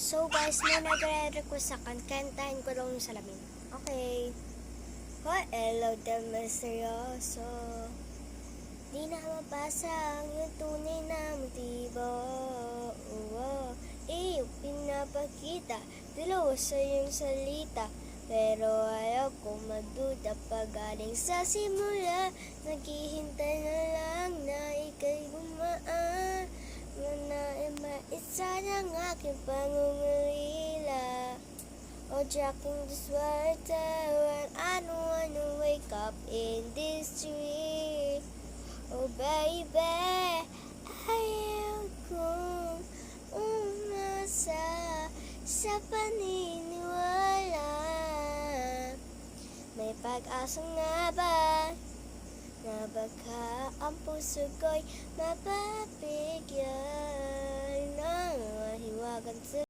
So guys, may nagre-request sa kantahin ko daw yung salamin. Okay. Hello, the misteryoso. Di na mabasa ang iyong tunay na motibo. Iyong pinapakita, dalawa sa iyong salita. Pero ayaw kong magduda pag galing sa simula. Naghihintay na lang na ika'y gumaan. Muna maisa ng aking pangungulila. O jacking the sweater when I don't wanna wake up in this tree. Oh baby, ayaw kong umasa sa paniniwala. May pag-asa nga ba na baka ang puso ko'y mapapigyan ng mahiwagan sa